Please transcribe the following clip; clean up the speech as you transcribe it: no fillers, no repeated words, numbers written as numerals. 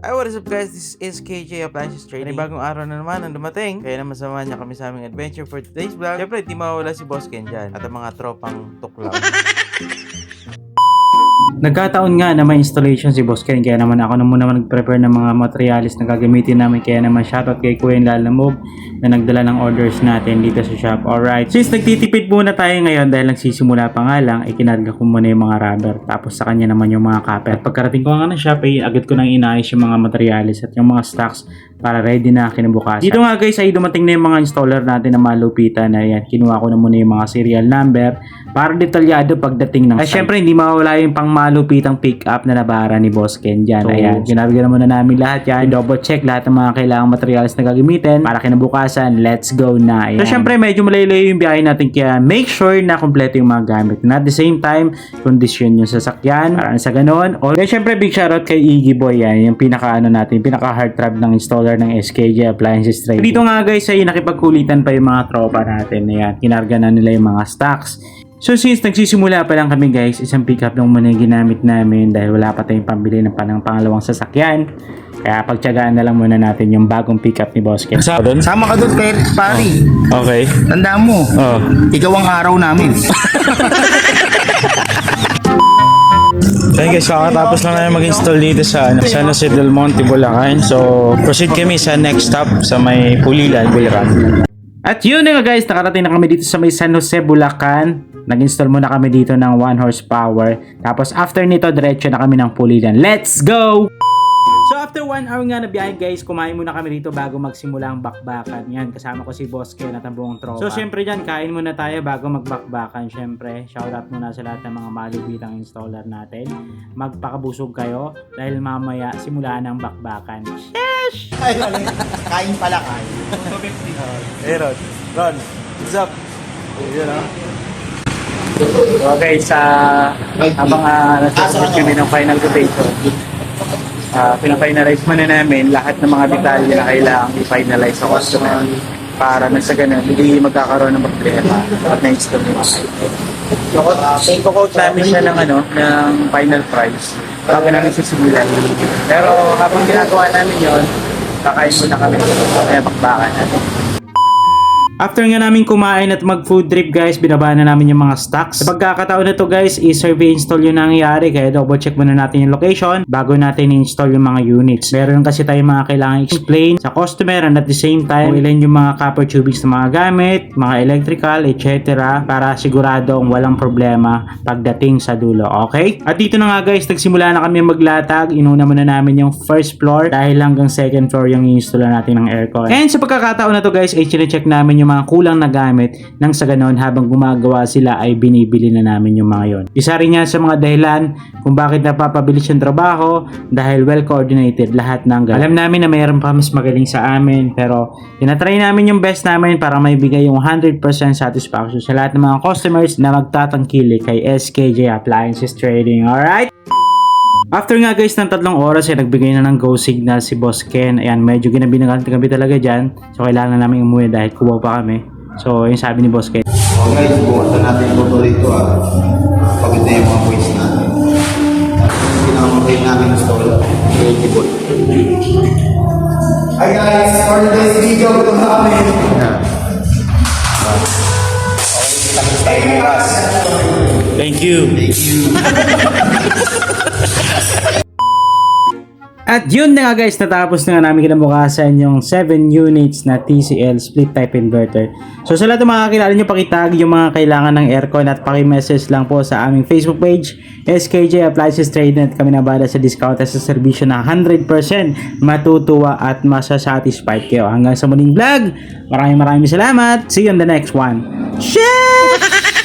Hi, what is up guys? This is KJ Appliances Trading. Bagong araw na naman ang dumating. Kaya naman samahan niya kami sa aming adventure for today's vlog. Siyempre, di mawawala si Boss Ken dyan at ang mga tropang tuklaw. Nagkataon nga na may installation si Boss Ken, kaya naman ako na muna nag-prepare ng mga materials na gagamitin namin. Kaya naman shoutout kay Kuya Lalamove na nagdala ng orders natin dito sa shop. Alright, since nagtitipid muna tayo ngayon dahil nagsisimula pa nga lang, ikinarga ko muna yung mga rubber, tapos sa kanya naman yung mga copper. At pagkarating ko nga ng shop, agad ko nang inaayos yung mga materials at yung mga stocks para ready na kinabukasan. Dito nga guys ay dumating na yung mga installer natin na malupitan na yan. Kinuha ko na muna yung mga serial number para detalyado pagdating ng site. Syempre hindi mawawala yung pang malupitang pick up na nabara ni Boss Ken dyan. So, ayan, ginabigyan na muna namin lahat yan. Double check lahat ng mga kailangang materials na gagamitin para kinabukasan. Let's go na. Ayan. So syempre medyo malayo yung biyahe natin, kaya make sure na kompleto yung mga gamit. And at the same time, kondisyon yung sasakyan para sa ganun. O then syempre big shoutout kay Iggy Boy, yan yung pinaka natin, pinaka heartthrob ng installer ng SKJ Appliances Trading. Dito nga guys ay nakipagkulitan pa yung mga tropa natin. Ayan, kinarga na nila yung mga stocks. So since nagsisimula pa lang kami guys, isang pickup lang muna yung ginamit namin dahil wala pa tayong pambili ng pangalawang sasakyan. Kaya pagtyagaan na lang muna natin yung bagong pickup ni Boss Ken. Sama ka doon kay Pari. Okay. Tandaan mo, ikaw ang araw namin. Ayun guys, kakatapos lang namin mag-install dito sa San Jose del Monte, Bulacan. So, proceed kami sa next stop sa may Pulilan, Bulacan. At yun na nga guys, nakarating na kami dito sa may San Jose, Bulacan. Nag-install muna kami dito ng 1 horsepower. Tapos after nito, diretso na kami ng Pulilan. Let's go! So after 1 hour nga na biyahe guys, kumain muna kami dito bago magsimula ang bakbakan. Yan, kasama ko si Boss Ken at ang buong tropa. So syempre dyan, kain muna tayo bago magbakbakan. Syempre, shoutout muna sa lahat ng mga malubitang installer natin. Magpakabusog kayo dahil mamaya simulaan ang bakbakan. Sheesh! Ay, kain pala, kain. Hey Ron, what's up? Yun Okay, habang nasa-support kami ng final quotation, pina-finalize muna namin lahat ng mga detalye na kailangang i-finalize sa customer para na sa ganun, hindi magkakaroon ng problema at na-install nyo. So, i-quote namin siya ng final price bago namin sisimulan. Pero habang ginagawa namin yun, kakain muna kami kaya bakbakan natin. After nga namin kumain at mag-food trip guys, binaba na namin yung mga stocks. Sa pagkakataon na to guys, i-survey install yung nangyayari, kaya double check muna natin yung location bago natin i-install yung mga units. Meron kasi tayong mga kailangan explain sa customer and at the same time, ilan yung mga copper tubings na mga gamit, mga electrical, etc. para siguradong walang problema pagdating sa dulo, okay? At dito na nga guys, nagsimula na kami maglatag. Inuna muna namin yung first floor dahil hanggang second floor yung i-install natin ng aircon. And sa pagkakataon na to guys, ay chinecheck namin yung mga kulang na gamit nang sa ganon habang gumagawa sila ay binibili na namin yung mga yon. Isa rin yan sa mga dahilan kung bakit napapabilis yung trabaho dahil well coordinated lahat ng gamit. Alam namin na mayroon pa mas magaling sa amin pero tinatry namin yung best namin para maibigay yung 100% satisfaction sa lahat ng mga customers na magtatangkilik kay SKJ Appliances Trading. Alright? After nga guys ng 3 oras ay nagbigay na ng go signal si Boss Ken. Ayan, medyo ginabi talaga dyan. So kailangan na namin umuwi dahil kubaw pa kami. So yung sabi ni Boss Ken. Okay, bukasan natin yung motor rito pagod na yung mga points natin. Pinakamatay namin installer. Ready boy. Hi guys, for today's video, ito na kami. Thank you. At yun na nga guys, natapos na nga namin kinabukasan yung 7 units na TCL split type inverter. So sa lahat ng mga kakilala nyo, pakitag yung mga kailangan ng aircon at paki-message lang po sa aming Facebook page SKJ Appliances Trading at kami nabala sa discount at sa servisyo na 100% matutuwa at masasatisfied kayo. Hanggang sa muling vlog, maraming salamat. See you on the next one. Shit!